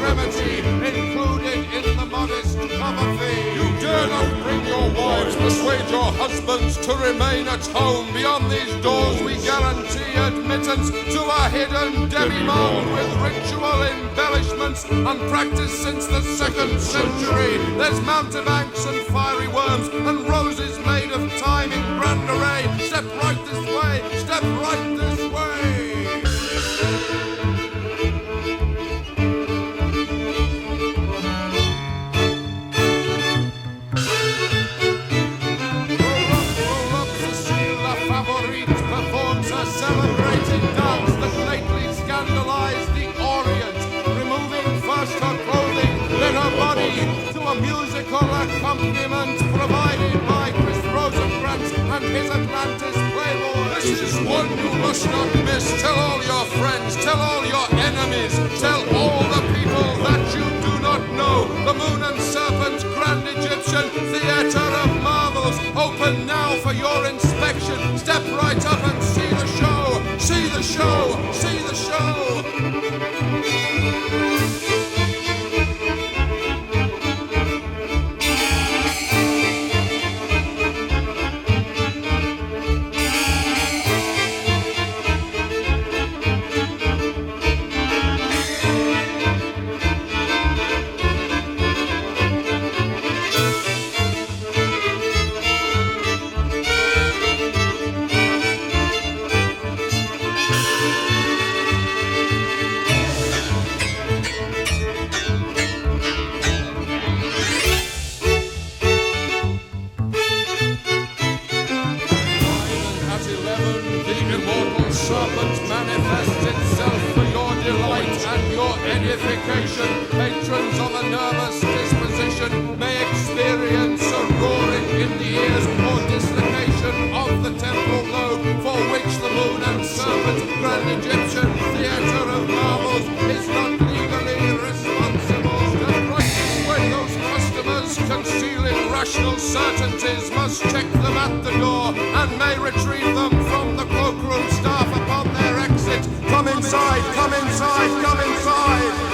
extremity, included in the modest cover fee. You dare not bring your wives, persuade your husbands to remain at home. Beyond these doors we guarantee admittance to a hidden demi-monde with ritual embellishments unpracticed since the 2nd century. There's mountebanks and fiery worms and roses made of time in grand array. Step right this way, step right this way. Celebrating dance that lately scandalized the Orient, removing first her clothing, then her body, to a musical accompaniment provided by Chris Rosencrantz and his Atlantis Playboy. This is one you must not miss. Tell all your friends, tell all your enemies, tell all the people that you do not know. The Moon and Serpent Grand Egyptian Theatre of Marvels, open now for your inspection. Step right up and see the show. See the show! See the show! Patrons of a nervous disposition may experience a roaring in the ears or dislocation of the temporal lobe, for which the Moon and Serpent Grand Egyptian Theatre of Marvels is not legally responsible. And right this way, those customers concealing rational certainties must check them at the door and may retrieve them from the cloakroom staff upon their exit. Come inside, come inside, come inside!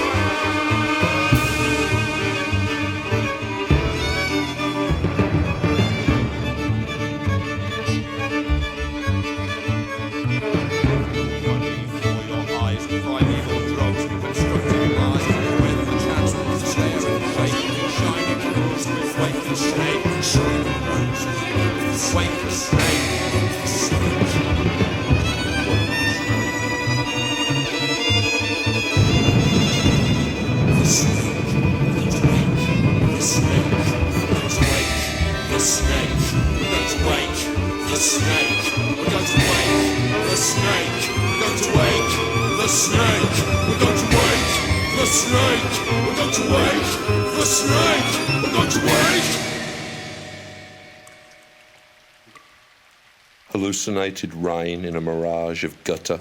Hallucinated rain in a mirage of gutter,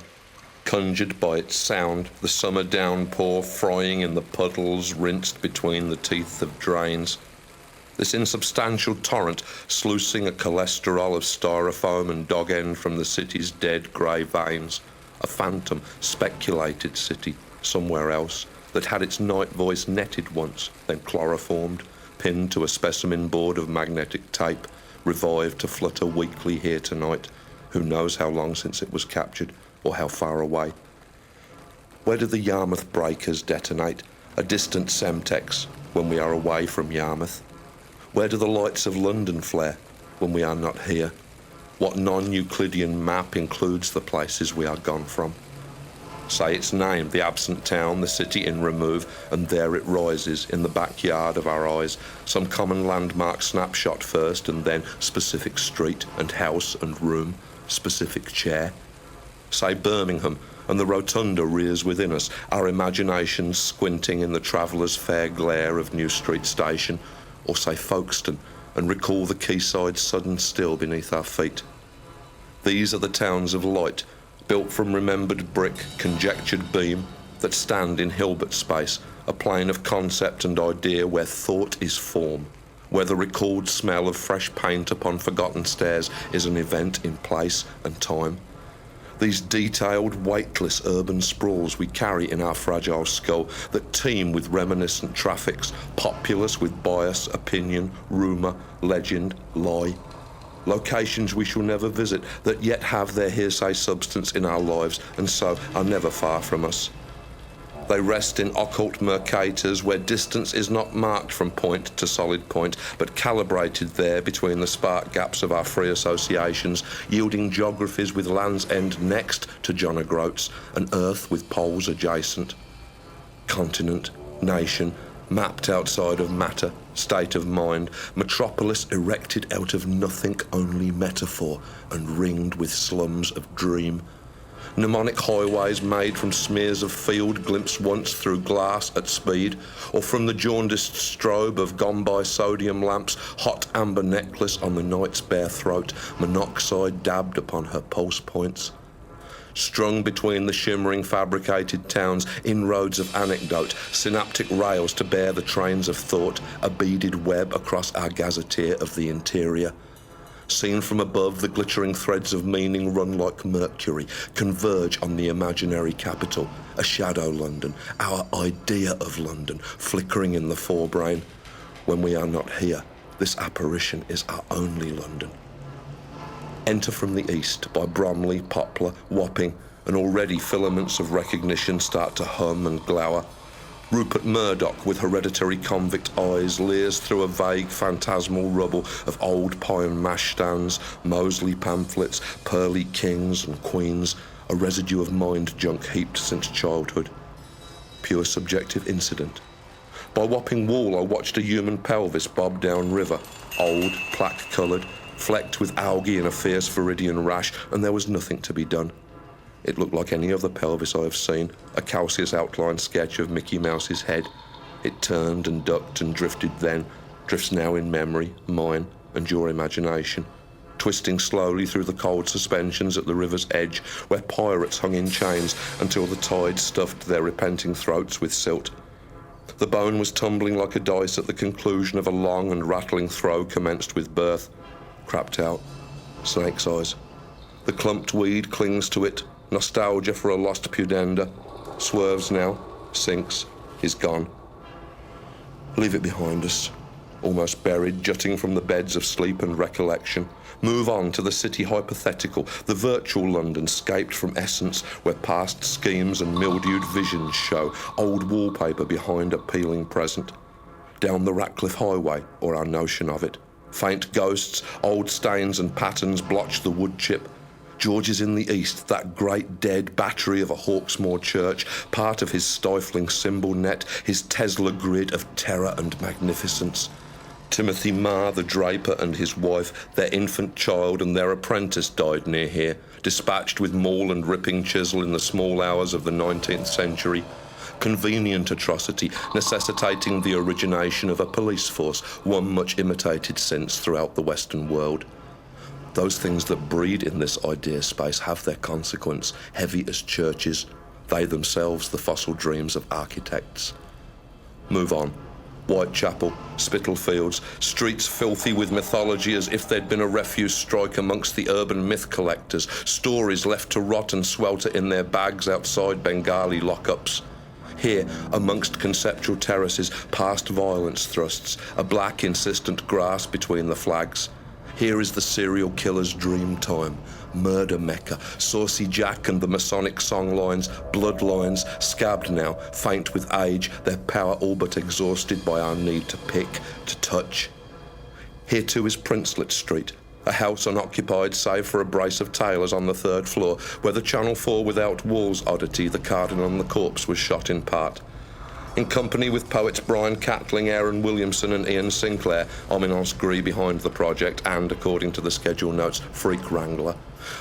conjured by its sound, the summer downpour frying in the puddles rinsed between the teeth of drains. This insubstantial torrent sluicing a cholesterol of styrofoam and dog end from the city's dead grey veins. A phantom, speculated city somewhere else that had its night voice netted once, then chloroformed, pinned to a specimen board of magnetic tape, revived to flutter weakly here tonight. Who knows how long since it was captured, or how far away? Where do the Yarmouth breakers detonate, a distant Semtex, when we are away from Yarmouth? Where do the lights of London flare, when we are not here? What non-Euclidean map includes the places we are gone from? Say its name, the absent town, the city in remove, and there it rises in the backyard of our eyes, some common landmark snapshot first, and then specific street and house and room, specific chair. Say Birmingham, and the rotunda rears within us, our imaginations squinting in the traveller's fair glare of New Street Station, or say Folkestone, and recall the quayside sudden still beneath our feet. These are the towns of light, built from remembered brick, conjectured beam, that stand in Hilbert space, a plane of concept and idea where thought is form, where the recalled smell of fresh paint upon forgotten stairs is an event in place and time. These detailed, weightless urban sprawls we carry in our fragile skull that teem with reminiscent traffics, populous with bias, opinion, rumour, legend, lie. Locations we shall never visit that yet have their hearsay substance in our lives and so are never far from us. They rest in occult mercators where distance is not marked from point to solid point, but calibrated there between the spark gaps of our free associations, yielding geographies with Land's End next to John O'Groats and Earth with poles adjacent. Continent, nation, mapped outside of matter, state of mind, metropolis erected out of nothing, only metaphor, and ringed with slums of dream. Mnemonic highways made from smears of field glimpsed once through glass at speed, or from the jaundiced strobe of gone-by sodium lamps, hot amber necklace on the night's bare throat, monoxide dabbed upon her pulse points. Strung between the shimmering fabricated towns, inroads of anecdote, synaptic rails to bear the trains of thought, a beaded web across our gazetteer of the interior. Seen from above, the glittering threads of meaning run like mercury, converge on the imaginary capital, a shadow London, our idea of London, flickering in the forebrain. When we are not here, this apparition is our only London. Enter from the east by Bromley, Poplar, Wapping, and already filaments of recognition start to hum and glower. Rupert Murdoch, with hereditary convict eyes, leers through a vague phantasmal rubble of old pine mash stands, Mosley pamphlets, pearly kings and queens, a residue of mind junk heaped since childhood. Pure subjective incident. By Wapping Wall I watched a human pelvis bob down river, old, plaque-coloured, flecked with algae in a fierce viridian rash, and there was nothing to be done. It looked like any other pelvis I have seen, a calcareous outline sketch of Mickey Mouse's head. It turned and ducked and drifted then, drifts now in memory, mine and your imagination, twisting slowly through the cold suspensions at the river's edge where pirates hung in chains until the tide stuffed their repenting throats with silt. The bone was tumbling like a dice at the conclusion of a long and rattling throw commenced with birth. Crapped out. Snake's eyes. The clumped weed clings to it. Nostalgia for a lost pudenda. Swerves now. Sinks. Is gone. Leave it behind us. Almost buried, jutting from the beds of sleep and recollection. Move on to the city hypothetical, the virtual London scaped from essence, where past schemes and mildewed visions show, old wallpaper behind a peeling present. Down the Ratcliffe Highway, or our notion of it. Faint ghosts, old stains and patterns blotch the wood chip. George's in the east, that great dead battery of a Hawksmoor church, part of his stifling symbol net, his Tesla grid of terror and magnificence. Timothy Marr, the draper, and his wife, their infant child and their apprentice died near here, dispatched with maul and ripping chisel in the small hours of the 19th century. Convenient atrocity, necessitating the origination of a police force, one much imitated since throughout the Western world. Those things that breed in this idea space have their consequence, heavy as churches, they themselves the fossil dreams of architects. Move on. Whitechapel, Spitalfields, streets filthy with mythology as if there'd been a refuse strike amongst the urban myth collectors, stories left to rot and swelter in their bags outside Bengali lockups. Here, amongst conceptual terraces, past violence thrusts, a black insistent grass between the flags. Here is the serial killer's dream time, murder mecca, Saucy Jack and the Masonic songlines, bloodlines, scabbed now, faint with age, their power all but exhausted by our need to pick, to touch. Here too is Princelet Street, a house unoccupied save for a brace of tailors on the third floor, where the Channel 4 without walls oddity, the Cardinal and the Corpse, was shot in part. In company with poets Brian Catling, Aaron Williamson and Ian Sinclair, Eminence Gris behind the project and, according to the schedule notes, Freak Wrangler,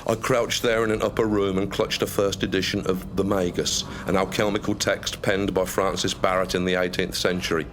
I crouched there in an upper room and clutched a first edition of The Magus, an alchemical text penned by Francis Barrett in the 18th century.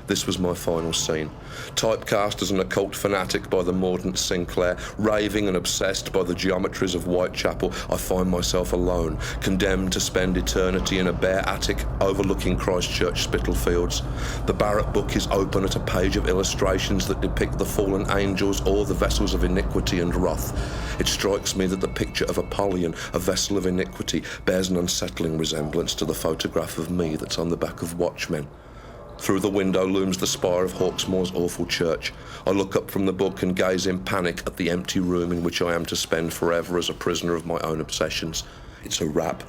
This was my final scene. Typecast as an occult fanatic by the mordant Sinclair, raving and obsessed by the geometries of Whitechapel, I find myself alone, condemned to spend eternity in a bare attic overlooking Christchurch Spitalfields. The Barrett book is open at a page of illustrations that depict the fallen angels or the vessels of iniquity and wrath. It strikes me that the picture of Apollyon, a vessel of iniquity, bears an unsettling resemblance to the photograph of me that's on the back of Watchmen. Through the window looms the spire of Hawksmoor's awful church. I look up from the book and gaze in panic at the empty room in which I am to spend forever as a prisoner of my own obsessions. It's a wrap.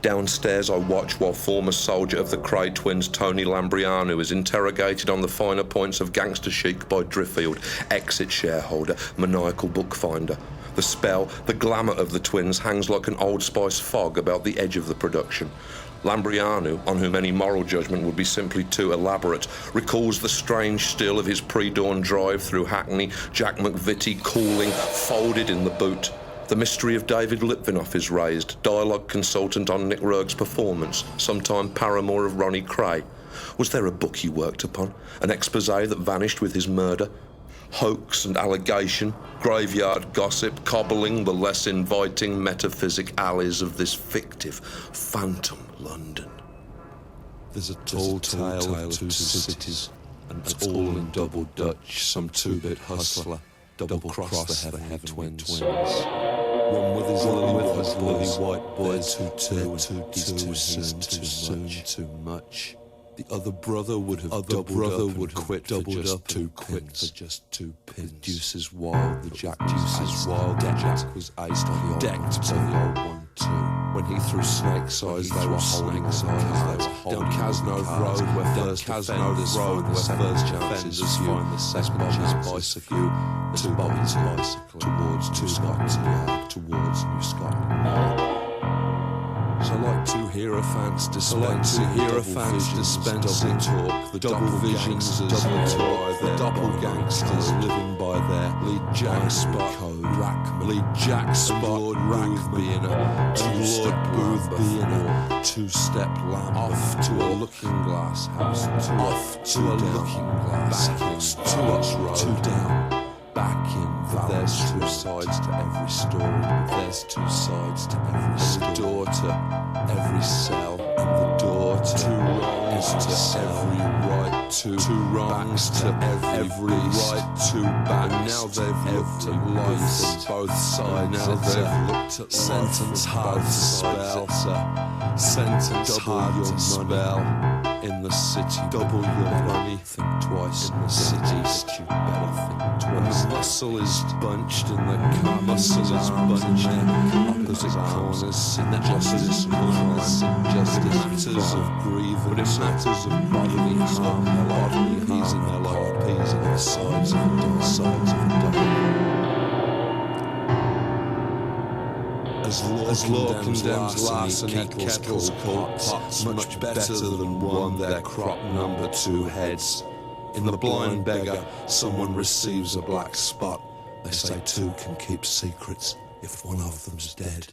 Downstairs I watch while former soldier of the Cray twins Tony Lambrianou is interrogated on the finer points of gangster chic by Driffield, exit shareholder, maniacal bookfinder. The spell, the glamour of the twins hangs like an Old Spice fog about the edge of the production. Lambrianou, on whom any moral judgment would be simply too elaborate, recalls the strange still of his pre-dawn drive through Hackney, Jack McVitie cooling, folded in the boot. The mystery of David Litvinoff is raised, dialogue consultant on Nick Roeg's performance, sometime paramour of Ronnie Cray. Was there a book he worked upon, an exposé that vanished with his murder? Hoax and allegation, graveyard gossip, cobbling the less inviting metaphysic alleys of this fictive, phantom London. There's a tall tale of two cities, and it's all in double Dutch. Some two-bit hustler double-crossed the heaven twins. One with his lily white boy, too soon, too much. The other brother would have doubled up two pins. The deuce is wild, the jack was iced on the old one too. When he threw snakes eyes, they were holding cards. Down Casnode Road, where first offenders find the second chance bicycle, towards New Scotland Yard. So I like to hear a fans dispensing talk, the double visions, double talk, the double gangsters living by their lead Jack Spot, lead Jack Spot, Lord being a two-step lamb, off to a looking glass house, to us road, two down. Back in, but there's two sides to every story. There's two sides to every story. Door to every cell, and the door to two wrongs to every right, two wrongs to every right, two back. And now they've looked at life from both sides. Now they've looked at sentence hard to spell. Sentence hard to spell. In the city, double your money, think twice. In the city, you better think twice. And the muscle is bunched in the car. Muscle is bunched in opposite corners. Injustice, matters of grievance, matters of bodily harm. Bodily harm, they're like peas in the sides of a double. As law condemns larceny, kettles called pots, much better than one, their crop number two heads. In the blind beggar, someone receives a black spot. They say two can keep secrets if one of them's dead.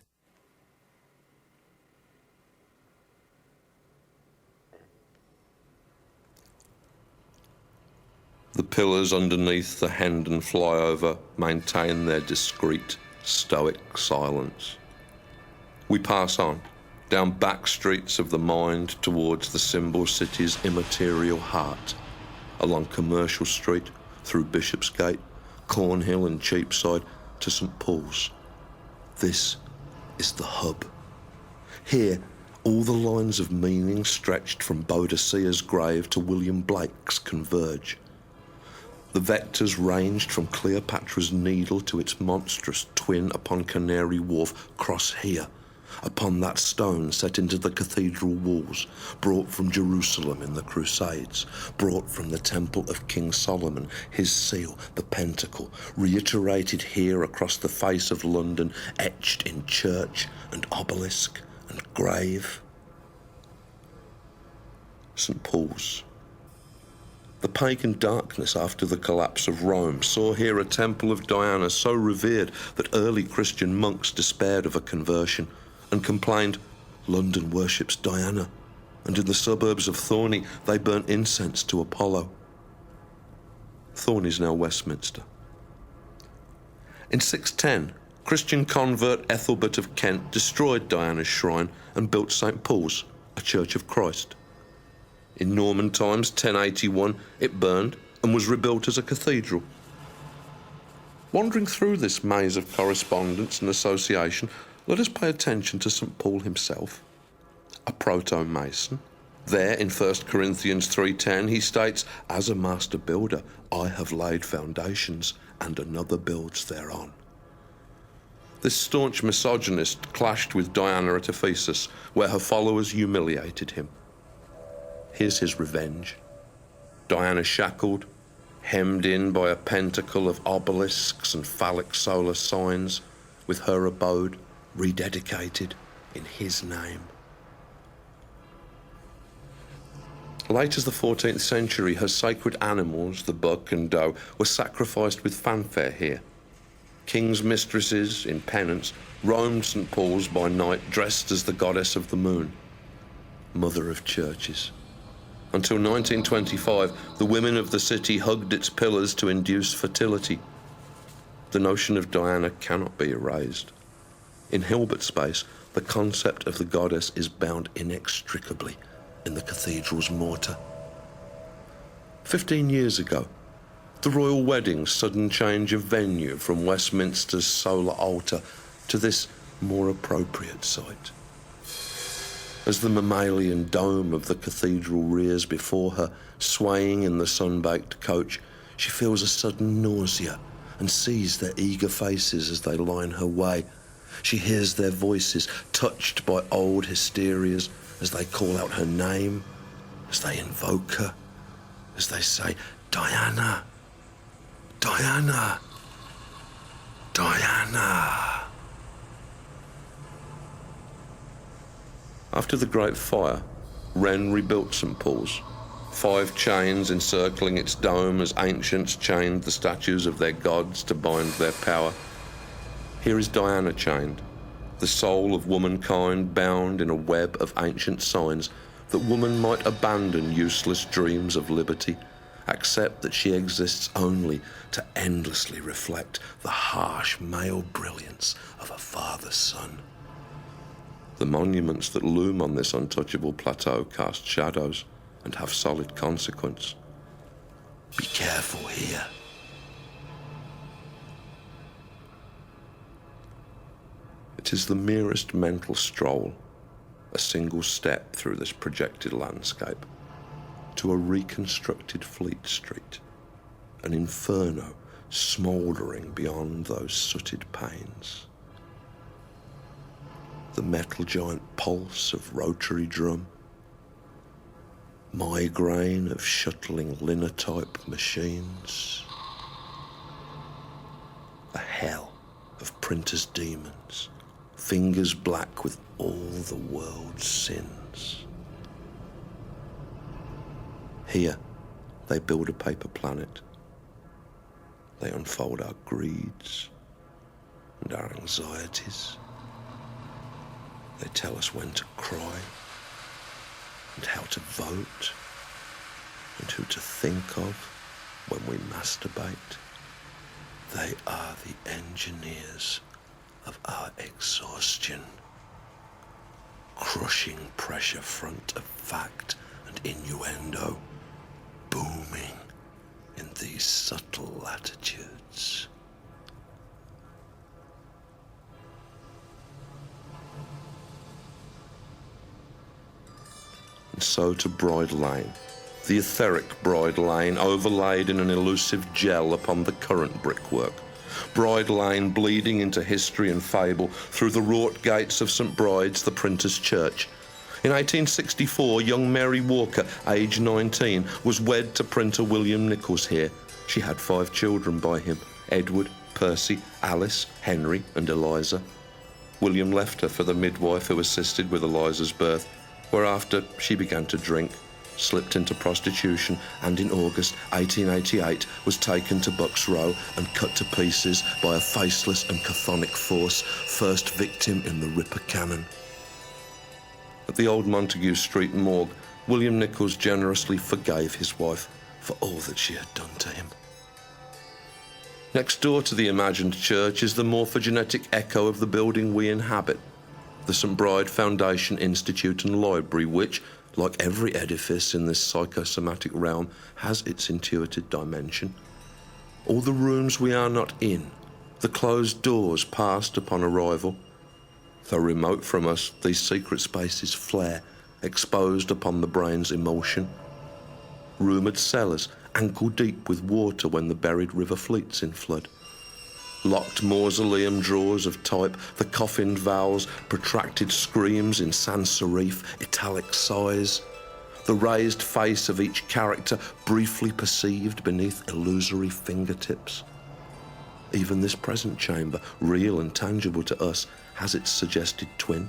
The pillars underneath the Hendon flyover maintain their discreet, stoic silence. We pass on, down back streets of the mind towards the symbol city's immaterial heart, along Commercial Street, through Bishopsgate, Cornhill and Cheapside to St Paul's. This is the hub. Here, all the lines of meaning stretched from Boadicea's grave to William Blake's converge. The vectors ranged from Cleopatra's Needle to its monstrous twin upon Canary Wharf cross here, upon that stone set into the cathedral walls, brought from Jerusalem in the Crusades, brought from the temple of King Solomon, his seal, the pentacle, reiterated here across the face of London, etched in church and obelisk and grave. St Paul's. The pagan darkness after the collapse of Rome saw here a temple of Diana so revered that early Christian monks despaired of a conversion and complained, "London worships Diana," and in the suburbs of Thorney they burnt incense to Apollo. Thorney's now Westminster. In 610, Christian convert Ethelbert of Kent destroyed Diana's shrine and built St Paul's, a church of Christ. In Norman times, 1081, it burned and was rebuilt as a cathedral. Wandering through this maze of correspondence and association, let us pay attention to St. Paul himself, a proto-Mason. There in 1 Corinthians 3:10 he states, "As a master builder, I have laid foundations, and another builds thereon." This staunch misogynist clashed with Diana at Ephesus, where her followers humiliated him. Here's his revenge. Diana shackled, hemmed in by a pentacle of obelisks and phallic solar signs, with her abode rededicated in his name. Late as the 14th century, her sacred animals, the buck and doe, were sacrificed with fanfare here. Kings' mistresses, in penance, roamed St. Paul's by night dressed as the goddess of the moon, mother of churches. Until 1925, the women of the city hugged its pillars to induce fertility. The notion of Diana cannot be erased. In Hilbert space, the concept of the goddess is bound inextricably in the cathedral's mortar. 15 years ago, the royal wedding's sudden change of venue from Westminster's solar altar to this more appropriate site. As the mammalian dome of the cathedral rears before her, swaying in the sun-baked coach, she feels a sudden nausea and sees their eager faces as they line her way. She hears their voices, touched by old hysterias, as they call out her name, as they invoke her, as they say, "Diana, Diana, Diana." After the Great Fire, Wren rebuilt St. Paul's, 5 chains encircling its dome as ancients chained the statues of their gods to bind their power. Here is Diana chained, the soul of womankind bound in a web of ancient signs, that woman might abandon useless dreams of liberty, accept that she exists only to endlessly reflect the harsh male brilliance of a father's son. The monuments that loom on this untouchable plateau cast shadows and have solid consequence. Be careful here. It is the merest mental stroll, a single step through this projected landscape, to a reconstructed Fleet Street, an inferno smouldering beyond those sooted panes. The metal giant pulse of rotary drum, migraine of shuttling linotype machines, a hell of printers' demons, fingers black with all the world's sins. Here, they build a paper planet. They unfold our greeds and our anxieties. They tell us when to cry and how to vote and who to think of when we masturbate. They are the engineers of our exhaustion, crushing pressure front of fact and innuendo, booming in these subtle latitudes. And so to Bride Lane, the etheric Bride Lane overlaid in an elusive gel upon the current brickwork. Bride Lane bleeding into history and fable through the wrought gates of St. Bride's, the printer's church. In 1864, young Mary Walker, aged 19, was wed to printer William Nichols here. She had 5 children by him: Edward, Percy, Alice, Henry and Eliza. William left her for the midwife who assisted with Eliza's birth, whereafter she began to drink, slipped into prostitution, and in August 1888 was taken to Bucks Row and cut to pieces by a faceless and chthonic force, first victim in the Ripper Cannon. At the old Montague Street morgue, William Nichols generously forgave his wife for all that she had done to him. Next door to the imagined church is the morphogenetic echo of the building we inhabit, the St. Bride Foundation Institute and Library, which, like every edifice in this psychosomatic realm, has its intuited dimension. All the rooms we are not in The closed doors passed upon arrival. Though remote from us, these secret spaces flare, exposed upon the brain's emulsion. Rumoured cellars, ankle-deep with water when the buried river fleets in flood. Locked mausoleum drawers of type, the coffined vowels, protracted screams in sans serif, italic sighs. The raised face of each character briefly perceived beneath illusory fingertips. Even this present chamber, real and tangible to us, has its suggested twin.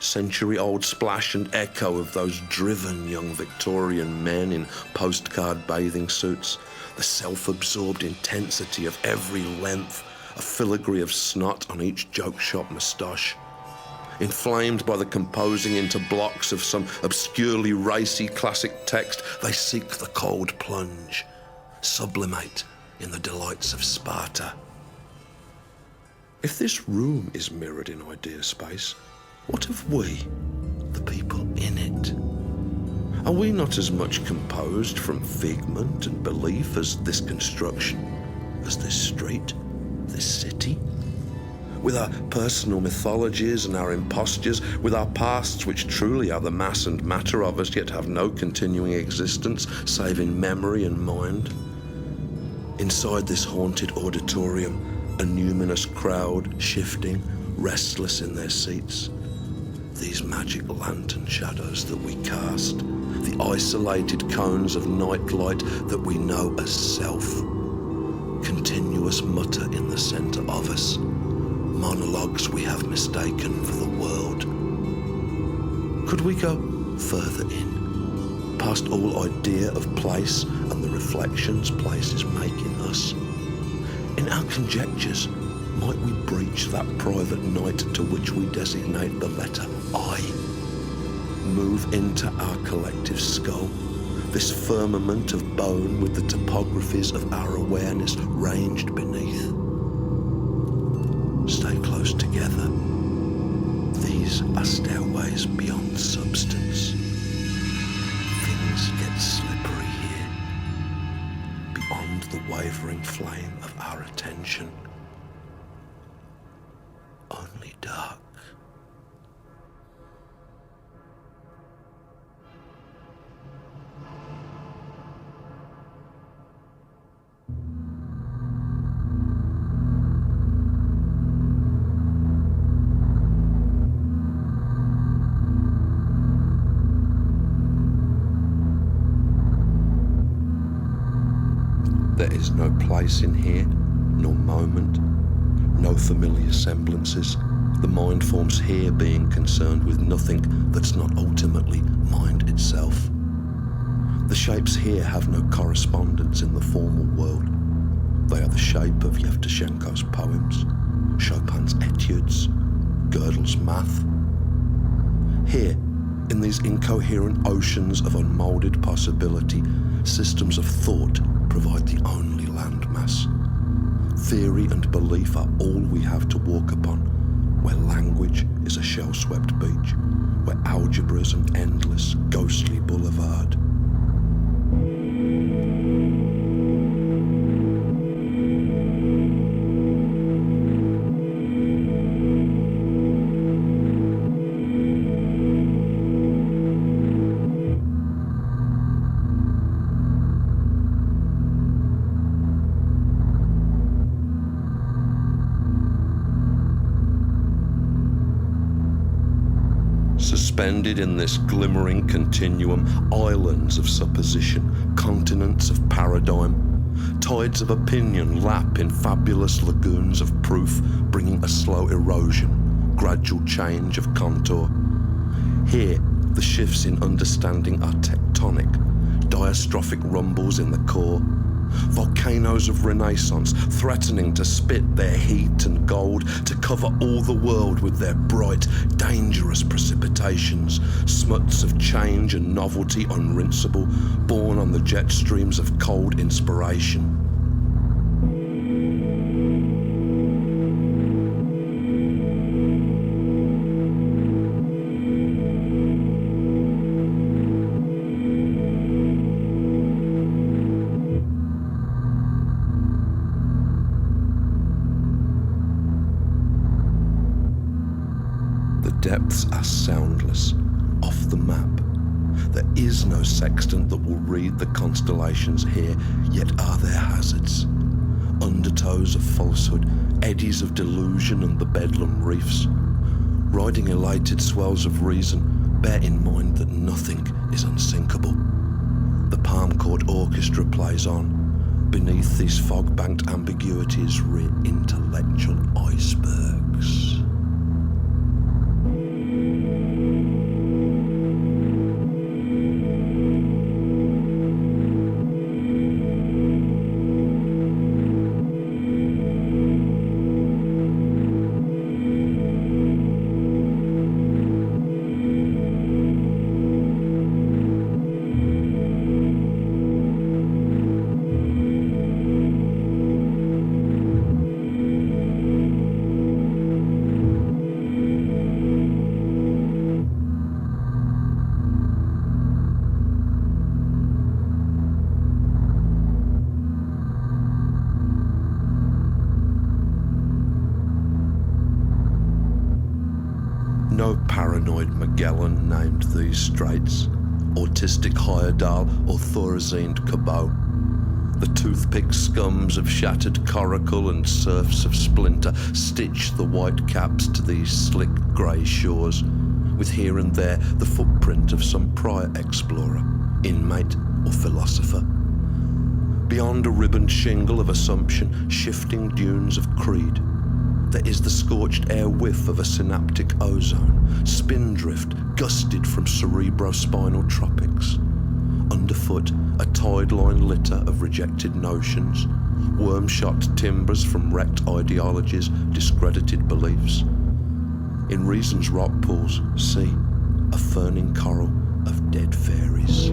Century-old splash and echo of those driven young Victorian men in postcard bathing suits, the self-absorbed intensity of every length, a filigree of snot on each joke shop moustache. Inflamed by the composing into blocks of some obscurely racy classic text, they seek the cold plunge, sublimate in the delights of Sparta. If this room is mirrored in idea space, what of we, the people in it? Are we not as much composed from figment and belief as this construction, as this street, this city? With our personal mythologies and our impostures, with our pasts which truly are the mass and matter of us, yet have no continuing existence save in memory and mind? Inside this haunted auditorium, a numinous crowd, shifting, restless in their seats. These magic lantern shadows that we cast, the isolated cones of nightlight that we know as self. Continuous mutter in the centre of us, monologues we have mistaken for the world. Could we go further in, past all idea of place and the reflections places make in us? In our conjectures, might we breach that private night to which we designate the letter I? Move into our collective skull, this firmament of bone with the topographies of our awareness ranged beneath. Stay close together. These are stairways beyond substance. Things get slippery here, beyond the wavering flame of our attention. Only dark. There is no place in here, nor moment, no familiar semblances. The mind forms here being concerned with nothing that's not ultimately mind itself. The shapes here have no correspondence in the formal world. They are the shape of Yevtushenko's poems, Chopin's etudes, Gödel's math. Here, in these incoherent oceans of unmoulded possibility, systems of thought provide the only landmass. Theory and belief are all we have to walk upon, where language is a shell-swept beach, where algebra's an endless, ghostly boulevard. Suspended in this glimmering continuum, islands of supposition, continents of paradigm, tides of opinion lap in fabulous lagoons of proof, bringing a slow erosion, gradual change of contour. Here, the shifts in understanding are tectonic, diastrophic rumbles in the core, volcanoes of renaissance threatening to spit their heat and gold, to cover all the world with their bright, dangerous precipitations, smuts of change and novelty unrinsable, born on the jet streams of cold inspiration. depths are soundless, off the map. There is no sextant that will read the constellations here, yet are there hazards. Undertows of falsehood, eddies of delusion and the bedlam reefs. Riding elated swells of reason, bear in mind that nothing is unsinkable. The palm chord orchestra plays on. Beneath these fog-banked ambiguities rear intellectual icebergs. No paranoid Magellan named these straits, autistic Heyerdahl or Thorazine Cabot. The toothpick scums of shattered coracle and surfs of splinter stitch the white caps to these slick grey shores, with here and there the footprint of some prior explorer, inmate or philosopher. Beyond a ribboned shingle of assumption, shifting dunes of creed, there is the scorched air whiff of a synaptic ozone, spindrift gusted from cerebrospinal tropics. Underfoot, a tide-line litter of rejected notions, worm-shot timbers from wrecked ideologies, discredited beliefs. In reason's rock pools, see a ferning coral of dead fairies.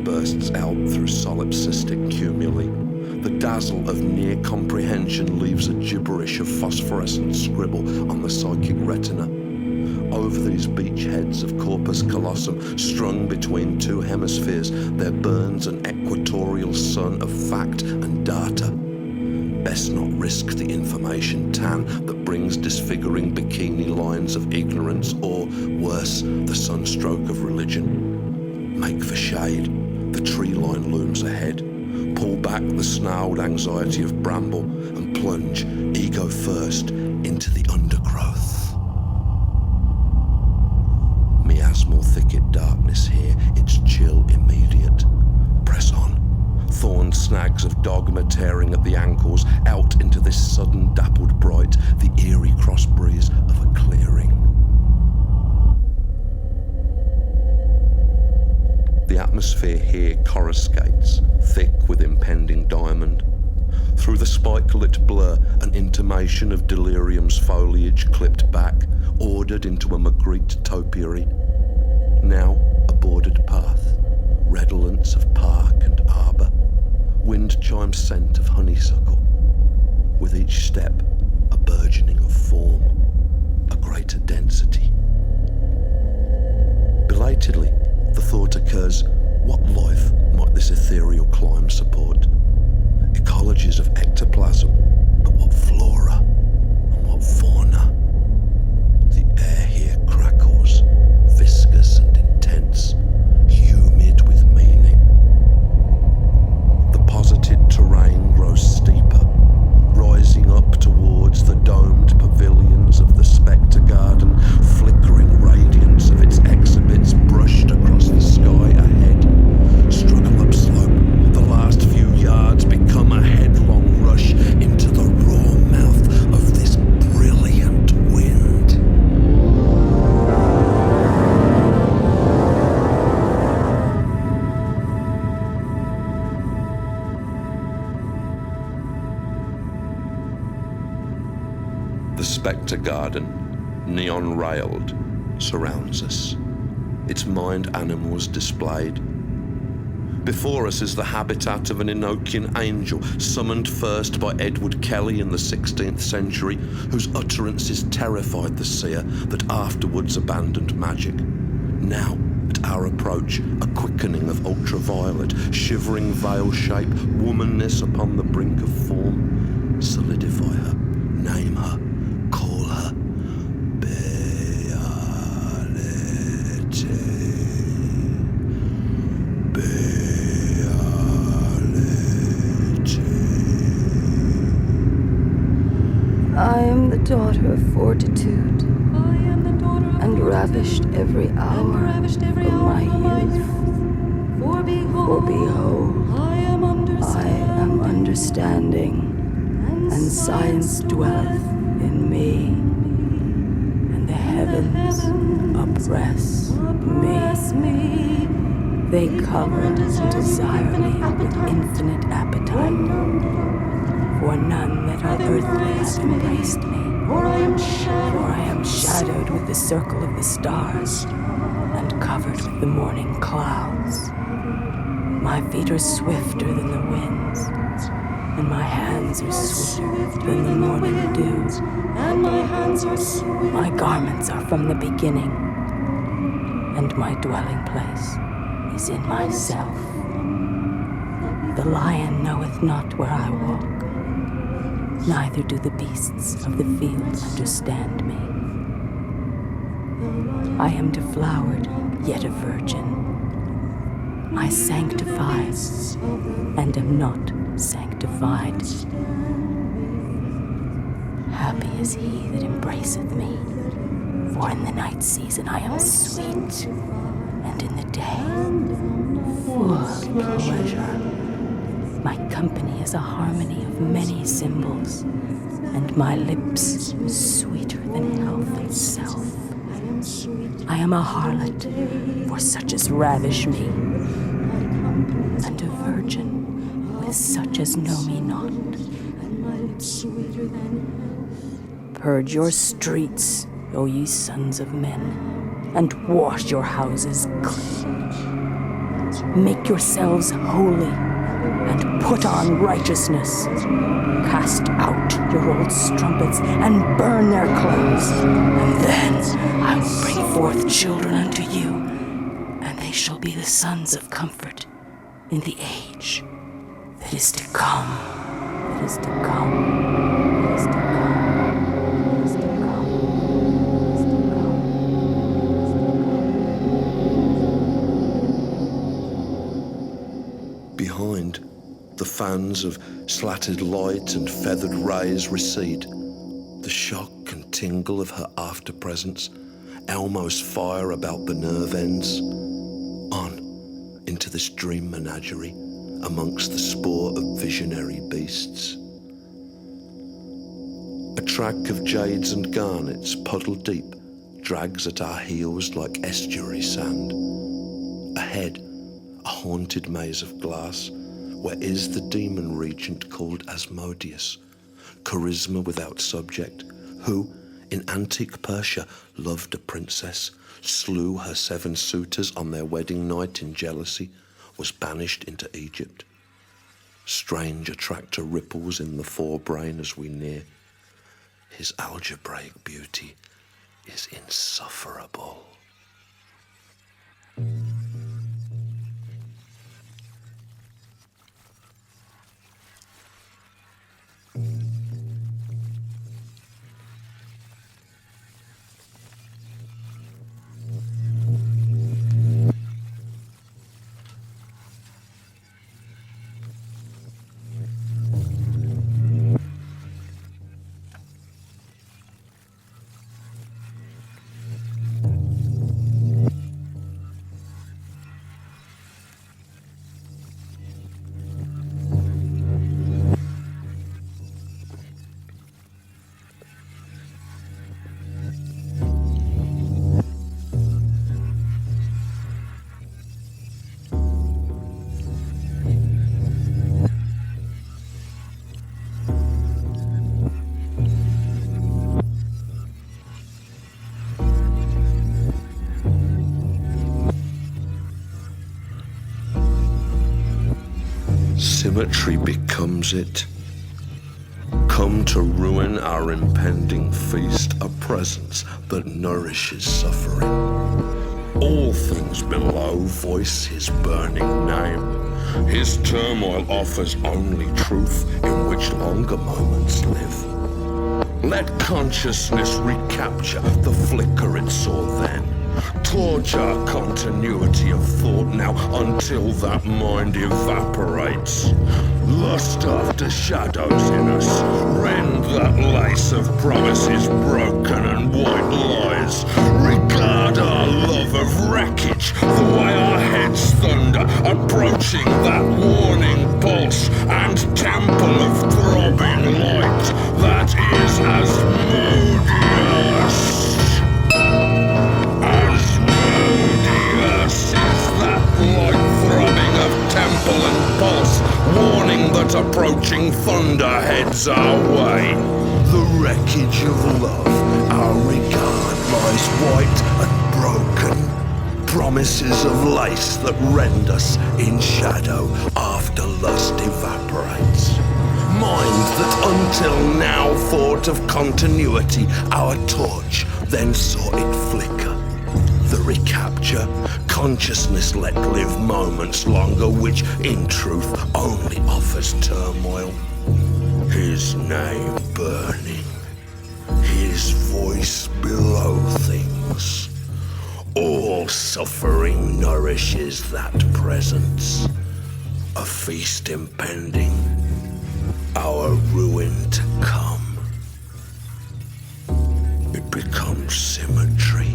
Bursts out through solipsistic cumuli. The dazzle of near comprehension leaves a gibberish of phosphorescent scribble on the psychic retina. Over these beachheads of corpus callosum, strung between two hemispheres, there burns an equatorial sun of fact and data. Best not risk the information tan that brings disfiguring bikini lines of ignorance, or worse, the sunstroke of religion. Make for shade. The tree line looms ahead. Pull back the snarled anxiety of bramble and plunge, ego first, into the undergrowth. Miasmal thicket darkness here, its chill immediate. Press on. Thorn snags of dogma tearing at the ankles, out into this sudden dappled bright, the eerie cross breeze of a clearing. The atmosphere here coruscates, thick with impending diamond. Through the spike-lit blur, an intimation of delirium's foliage clipped back, ordered into a Magritte topiary. Now a bordered path, redolence of park and arbour, wind chime scent of honeysuckle. With each step, a burgeoning of form, a greater density. Belatedly, the thought occurs, what life might this ethereal climb support? Ecologies of ectoplasm, but what flora and what fauna? The air here crackles, viscous and intense, humid with meaning. The posited terrain grows steeper, rising up towards the domed pavilions of the Spectre Garden, flickering radiance of its exhibits brushed across the sky ahead. Struggle up slope, the last few yards become a headlong run. The Spectre Garden, neon railed, surrounds us, its mind animals displayed. Before us is the habitat of an Enochian angel, summoned first by Edward Kelly in the 16th century, whose utterances terrified the seer that afterwards abandoned magic. Now, at our approach, a quickening of ultraviolet, shivering veil shape, womanness upon the brink of form. Solidify her, name her, call her. I am the daughter of fortitude, and ravished every hour of my youth. For behold, I am understanding, and science dwelleth in me, and the heavens oppress me. They cover and desire me with infinite appetite, for none that are earthly have embraced me. For I am shadowed with the circle of the stars, and covered with the morning clouds. My feet are swifter than the winds, and my hands are sweeter than the morning dew. My garments are from the beginning, and my dwelling place is in myself. The lion knoweth not where I walk, neither do the beasts of the field understand me. I am deflowered, yet a virgin. I sanctify, and am not sanctified. Happy is he that embraceth me, for in the night season I am sweet, and in the day full of pleasure. My company is a harmony of many symbols, and my lips sweeter than health itself. I am a harlot, for such as ravish me, and a virgin with such as know me not. Purge your streets, O ye sons of men, and wash your houses clean. Make yourselves holy, and put on righteousness. Cast out your old strumpets, and burn their clothes. And then I will bring forth children unto you, and they shall be the sons of comfort in the age that is to come. That is to come. That is to come. That is to come. That is to come. Behind, the fans of slatted light and feathered rays recede. The shock and tingle of her after-presence, Elmo's fire about the nerve ends. On, into this dream menagerie, amongst the spore of visionary beasts. A track of jades and garnets, puddle deep, drags at our heels like estuary sand. Ahead, a haunted maze of glass, where is the demon regent called Asmodeus, charisma without subject, who, in antique Persia, loved a princess, slew her 7 suitors on their wedding night in jealousy, was banished into Egypt. Strange attractor ripples in the forebrain as we near. His algebraic beauty is insufferable. Symmetry becomes it. Come to ruin our impending feast, a presence that nourishes suffering. All things below voice his burning name. His turmoil offers only truth in which longer moments live. Let consciousness recapture the flicker it saw then. Torture continuity of thought now until that mind evaporates. Lust after shadows in us. Rend that lace of promises broken and white lies. Regard our love of wreckage the way our heads thunder, approaching that warning pulse and temple of throbbing light that is as moodious. Like throbbing of temple and pulse, warning that approaching thunder heads our way. The wreckage of love, our regard lies white and broken. Promises of lace that rend us in shadow after lust evaporates. Mind that until now thought of continuity, our torch then saw it flicker. The recapture, consciousness let live moments longer, which in truth only offers turmoil. His name burning, his voice below things. All suffering nourishes that presence. A feast impending, our ruin to come. It becomes symmetry.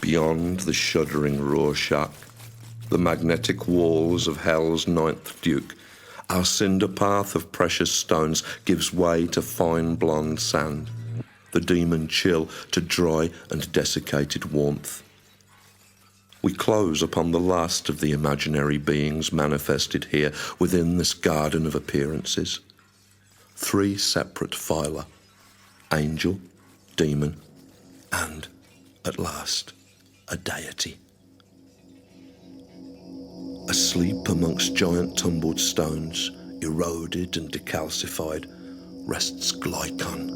Beyond the shuddering Rorschach, the magnetic walls of hell's ninth duke, our cinder path of precious stones gives way to fine blonde sand, the demon chill to dry and desiccated warmth. We close upon the last of the imaginary beings manifested here within this garden of appearances. 3 separate phyla: angel, demon, and, at last, a deity. Asleep amongst giant tumbled stones, eroded and decalcified, rests Glykon,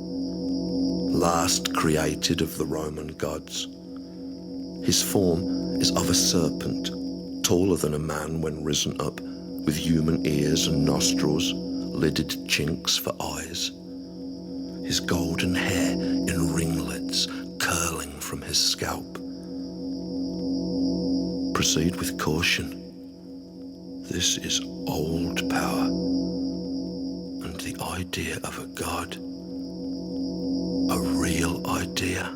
last created of the Roman gods. His form is of a serpent, taller than a man when risen up, with human ears and nostrils, lidded chinks for eyes. His golden hair in ringlets curling from his scalp. Proceed with caution. This is old power, and the idea of a god, a real idea.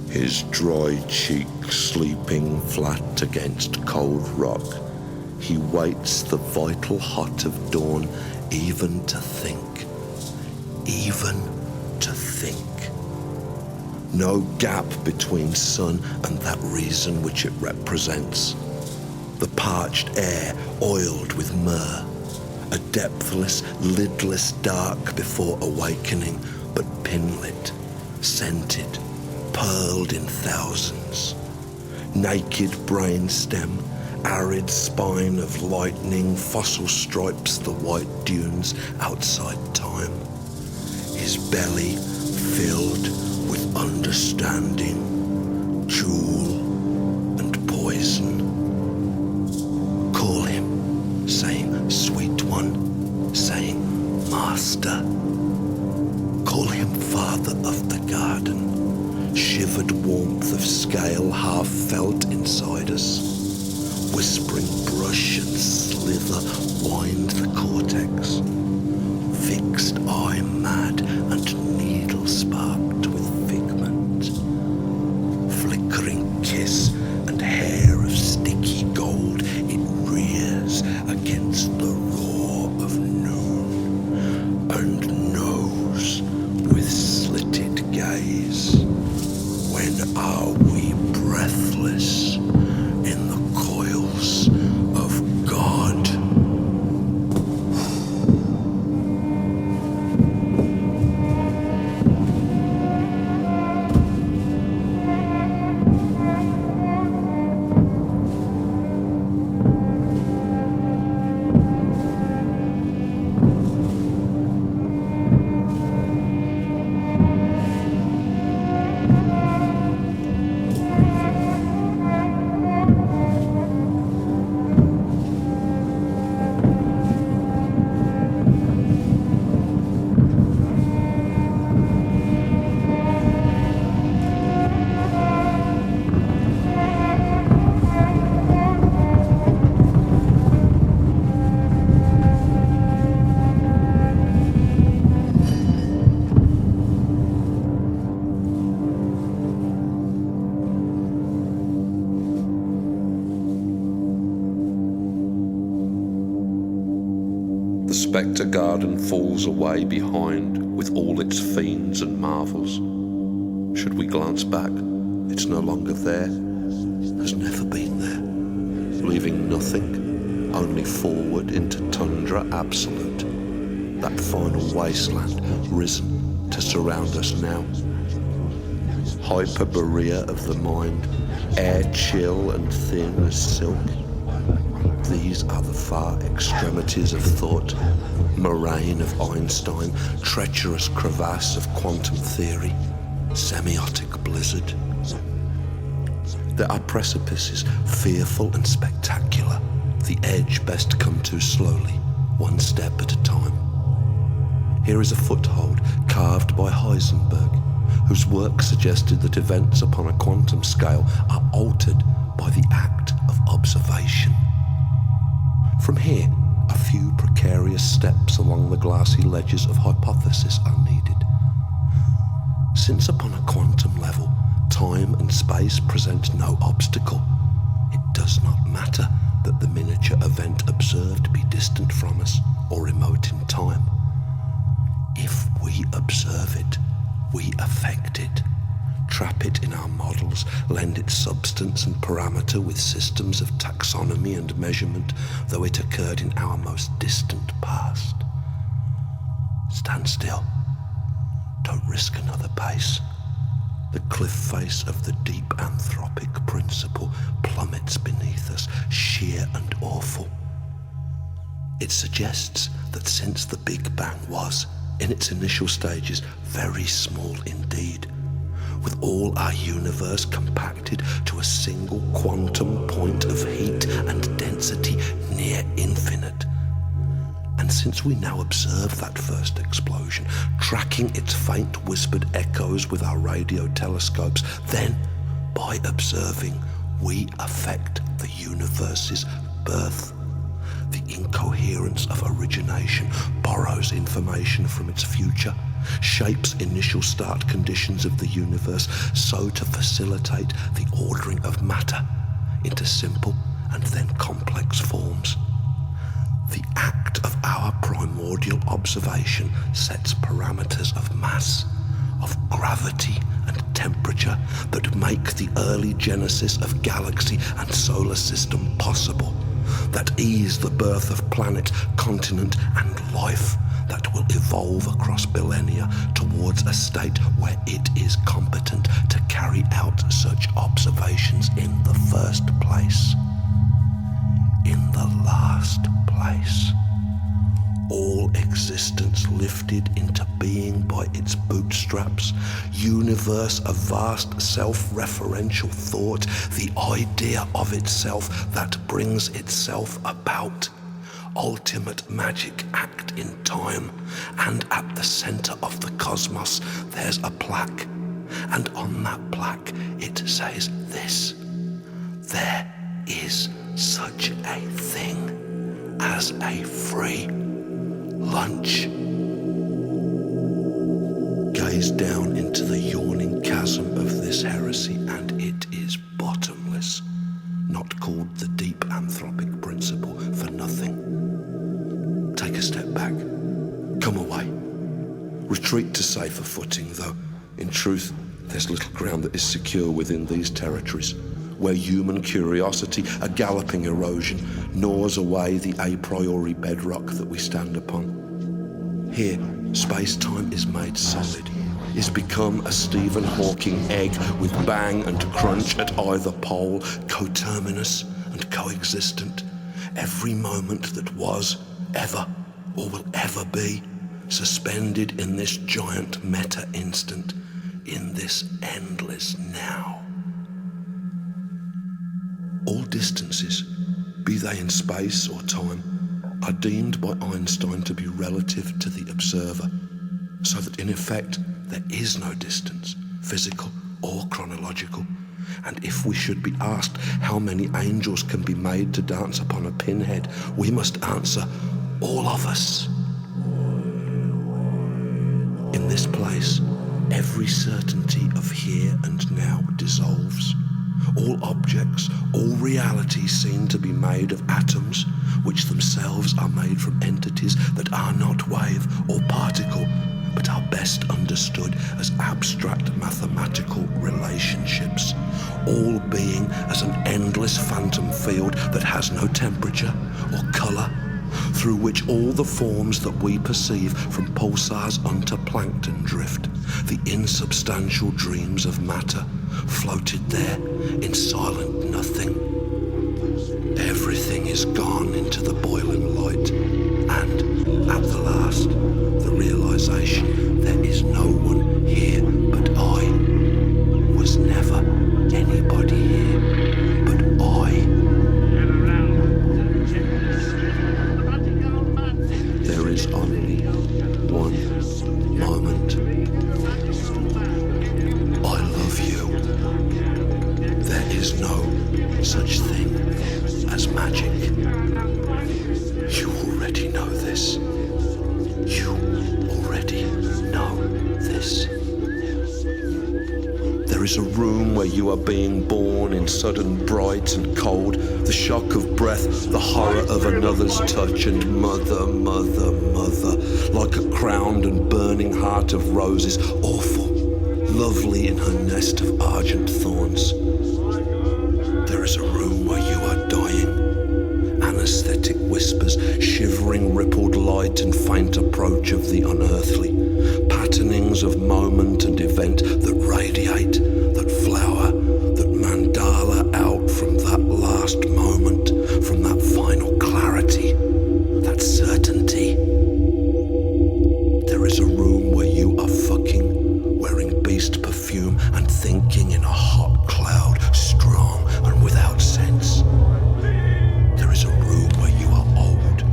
His dry cheek sleeping flat against cold rock, he waits the vital hot of dawn, even to think. No gap between sun and that reason which it represents. The parched air oiled with myrrh, a depthless, lidless dark before awakening, but pinlit, scented, pearled in thousands. Naked brainstem, arid spine of lightning, fossil stripes the white dunes outside time. His belly filled with understanding, jewel and poison. Call him, saying, "Sweet one," saying, Master. Call him Father of the Garden. Shivered warmth of scale half felt inside us. Whispering brush and slither wind the cortex. Fixed eye mad and needle sparked with figment. Flickering kiss and hair of sticky gold, it rears against the roar of noon and knows with slitted gaze. When are we breathless in the coils of God? The spectre garden falls away behind with all its fiends and marvels. Should we glance back, it's no longer there, has never been there, leaving nothing, only forward into tundra absolute, that final wasteland risen to surround us now. Hyperborea of the mind, air chill and thin as silk. These are the far extremities of thought, moraine of Einstein, treacherous crevasse of quantum theory, semiotic blizzard. There are precipices, fearful and spectacular, the edge best come to slowly, one step at a time. Here is a foothold carved by Heisenberg, whose work suggested that events upon a quantum scale are altered by the act of observation. From here, a few precarious steps along the glassy ledges of hypothesis are needed. Since upon a quantum level, time and space present no obstacle, it does not matter that the miniature event observed be distant from us or remote in time. If we observe it, we affect it, trap it in our models, lend it substance and parameter with systems of taxonomy and measurement, though it occurred in our most distant past. Stand still. Don't risk another pace. The cliff face of the deep anthropic principle plummets beneath us, sheer and awful. It suggests that since the Big Bang was, in its initial stages, very small indeed, with all our universe compacted to a single quantum point of heat and density near infinite. And since we now observe that first explosion, tracking its faint whispered echoes with our radio telescopes, then, by observing, we affect the universe's birth. The incoherence of origination borrows information from its future, shapes initial start conditions of the universe so to facilitate the ordering of matter into simple and then complex forms. The act of our primordial observation sets parameters of mass, of gravity and temperature that make the early genesis of galaxy and solar system possible, that ease the birth of planet, continent and life, that will evolve across millennia towards a state where it is competent to carry out such observations in the first place. In the last place. All existence lifted into being by its bootstraps, universe of vast self-referential thought, the idea of itself that brings itself about, ultimate magic act in time, and at the center of the cosmos there's a plaque, and on that plaque it says this: there is such a thing as a free lunch. Gaze down into the yawning chasm of this heresy, and it is bottomless, not called the deep anthropic principle for nothing. Take a step back. Come away. Retreat to safer footing, though in truth there's little ground that is secure within these territories, where human curiosity, a galloping erosion, gnaws away the a priori bedrock that we stand upon. Here, space-time is made solid, is become a Stephen Hawking egg with bang and crunch at either pole, coterminous and coexistent. Every moment that was, ever, or will ever be, suspended in this giant meta-instant, in this endless now. All distances, be they in space or time, are deemed by Einstein to be relative to the observer, so that in effect there is no distance, physical or chronological. And if we should be asked how many angels can be made to dance upon a pinhead, we must answer, all of us. In this place, every certainty of here and now dissolves. All objects, all realities seem to be made of atoms, which themselves are made from entities that are not wave or particle, but are best understood as abstract mathematical relationships, all being as an endless phantom field that has no temperature or colour, through which all the forms that we perceive, from pulsars unto plankton drift, the insubstantial dreams of matter, floated there in silent nothing. Everything is gone into the boiling light, and at the last, the realization there is no one here but I. Was never anybody here but I. There is only one moment. I love you. There is no such thing as magic. You already know this. You already know this. There is a room where you are being born in sudden bright and cold, the shock of breath, the horror of another's touch, and mother, mother, mother, like a crowned and burning heart of roses, awful, lovely in her nest of argent thorns. There is a room where you are dying, anesthetic whispers, shivering rippled light and faint approach of the unearthly, patternings of moment and event that radiate, that flower, that mandala out from that last moment, from that final clarity, that certainty. There is a room where you are fucking, wearing beast perfume and thinking in a hot cloud, strong and without sense. There is a room where you are old.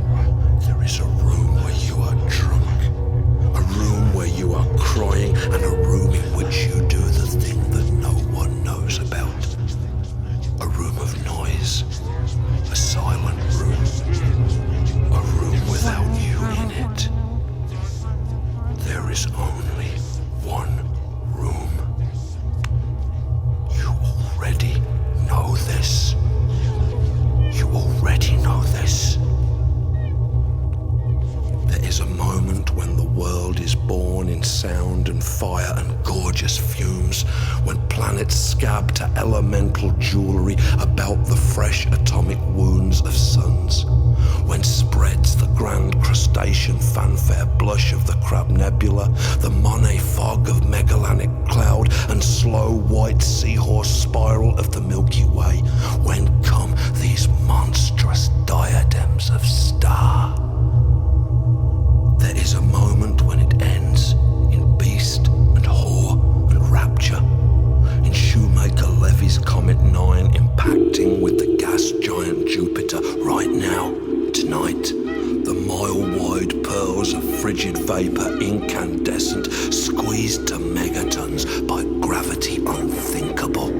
There is a room where you are drunk. A room where you are crying, and a room in which you do the thing that no one knows about. A room of noise. A silent room. A room without you in it. There is only one room. You already know this. You already know this. There is a moment when the world is born in sound and fire and gorgeous fumes, when planets scab to elemental jewelry about the fresh atomic wounds of suns, when spreads the grand crustacean fanfare blush of the Crab Nebula, the Monet fog of Magellanic Cloud, and slow white seahorse spiral of the Milky Way, when come these monstrous diadems of star. There is a moment when it ends in beast and whore and rapture, in Shoemaker Levy's Comet 9 impacting with the gas giant Jupiter right now, tonight. incandescent, squeezed to megatons by gravity unthinkable.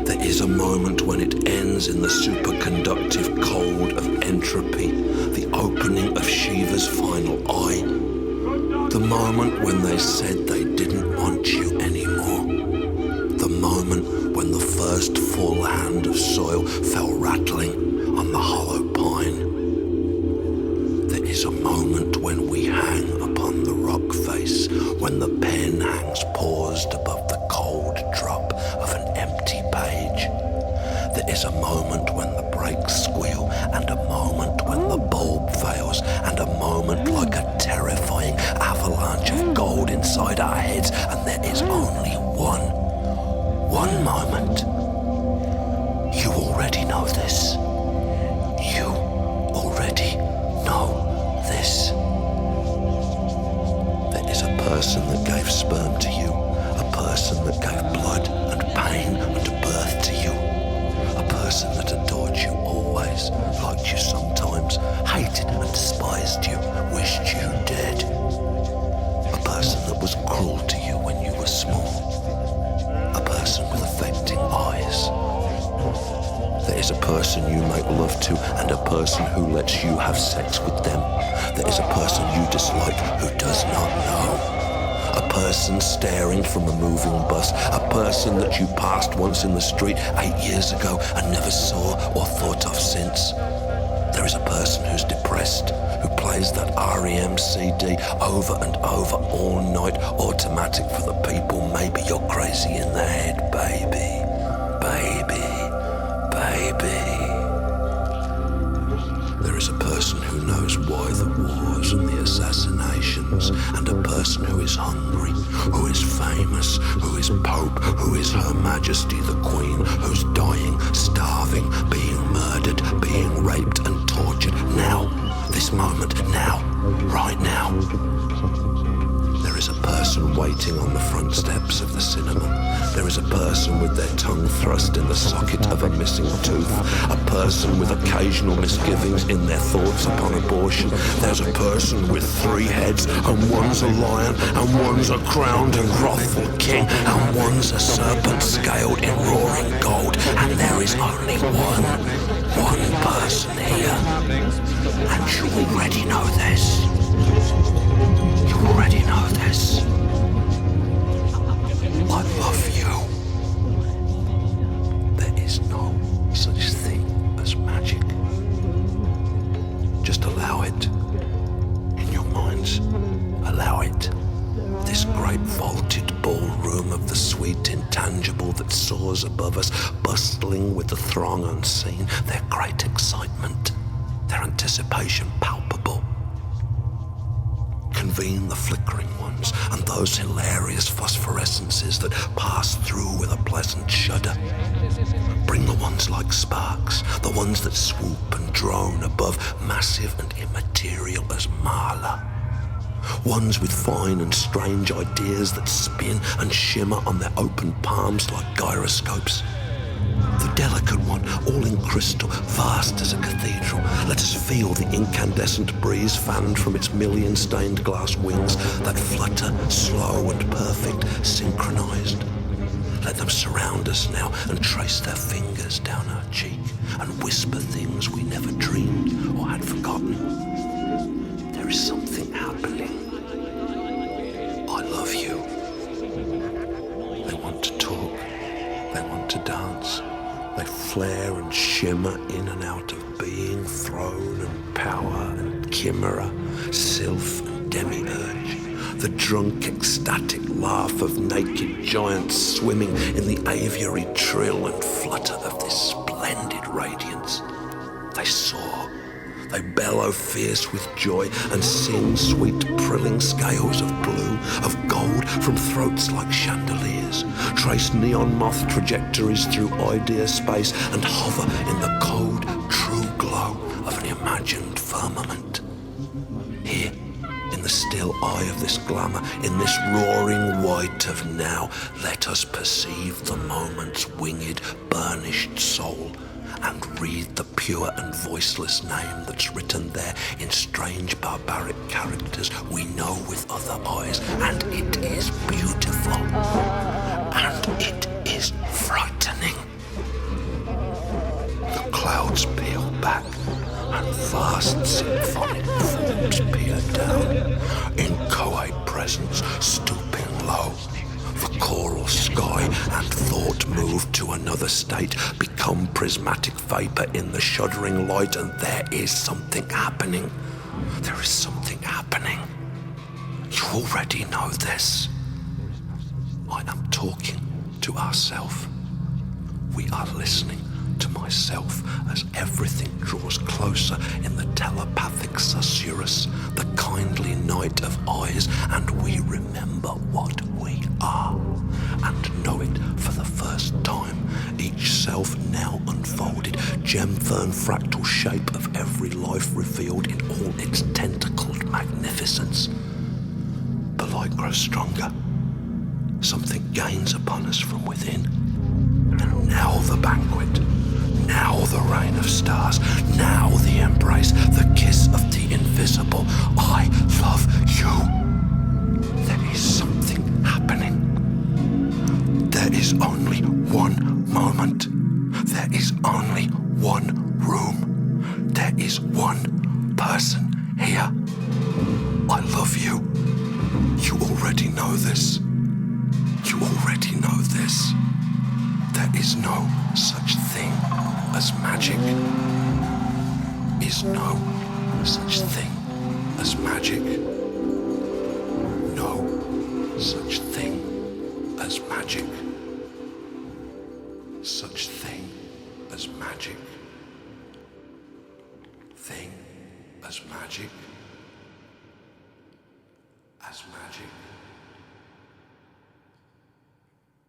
There is a moment when it ends in the superconductive cold of entropy, the opening of Shiva's final eye. The moment when they said they didn't want you anymore. The moment when the first full hand of soil fell rattling on the hollow pine. There is a moment when we hang upon the rock face, when the pen hangs paused above the cold drop of an empty page. There is a moment when the brakes squeal, and a moment when the bulb fails, and a moment like a terrifying avalanche of gold inside our heads, and there is only one moment. You already know this. You already know this. There is a person that gave sperm to you, a person that gave blood and pain and birth to you, a person that adored you always, liked you sometimes, hated and despised you, wished you dead, a person that was cruel to you when you were small, a person with affecting eyes. There is a person you make love to and a person who lets you have sex with them. There is a person you dislike who does not know. A person staring from a moving bus, a person that you passed once in the street 8 years ago and never saw or thought of since. There is a person who's depressed, who plays that REM CD over and over all night, automatic for the people. Maybe you're crazy in the head, baby, baby, baby. There is a person who knows why the wars and the assassinations, and a person who is hungry, who is famous, who is Pope, who is Her Majesty the Queen, who's dying, starving, being murdered, being raped and tortured. Now, this moment, now, right now. There is a person waiting on the front steps of the cinema. There is a person with their tongue thrust in the socket of a missing tooth. A person with occasional misgivings in their thoughts upon abortion. There's a person with 3 heads, and one's a lion, and one's a crowned and wrathful king, and one's a serpent scaled in roaring gold. And there is only one person here. And you already know this. You already know this. I love you. There is no such thing as magic. Just allow it. In your minds, allow it. This great vaulted ballroom of the sweet intangible that soars above us, bustling with the throng unseen, their great excitement, their anticipation palpable. Convene the flickering ones and those hilarious phosphorescences that pass through with a pleasant shudder. Bring the ones like sparks, the ones that swoop and drone above, massive and immaterial as Marla. Ones with fine and strange ideas that spin and shimmer on their open palms like gyroscopes. The delicate one, all in crystal, vast as a cathedral. Let us feel the incandescent breeze fanned from its million stained glass wings that flutter, slow and perfect, synchronized. Let them surround us now and trace their fingers down our cheek and whisper things we never dreamed or had forgotten. There is something happening. I love you. They want to talk. They want to dance. They flare and shimmer in and out of being, throne and power and chimera, sylph and demiurge. The drunk, ecstatic laugh of naked giants swimming in the aviary trill and flutter of this splendid radiance. They soar. They bellow fierce with joy and sing sweet prilling scales of blue, of gold from throats like chandeliers, trace neon moth trajectories through idea space and hover in the cold, true glow of an imagined firmament. Here, in the still eye of this glamour, in this roaring white of now, let us perceive the moment's winged, burnished soul, and read the pure and voiceless name that's written there in strange barbaric characters we know with other eyes, and it is beautiful, and it is frightening. The clouds peel back, and vast symphonic forms peer down, inchoate presence stooping low. The choral sky and thought move to another state, become prismatic vapor in the shuddering light, and there is something happening. There is something happening. You already know this. I am talking to ourself. We are listening to myself as everything draws closer in the telepathic susurrus, the kindly night of eyes, and we remember what we are and know it for the first time, each self now unfolded, gem-fern fractal shape of every life revealed in all its tentacled magnificence. The light grows stronger. Something gains upon us from within. And now the banquet. Now the rain of stars, now the embrace, the kiss of the invisible. I love you. There is something happening. There is only one moment. There is only one room. There is one person here. I love you. You already know this. You already know this. There is no such thing as magic. Is no such thing as magic. No such thing as magic. Such thing as magic. Thing as magic. As magic.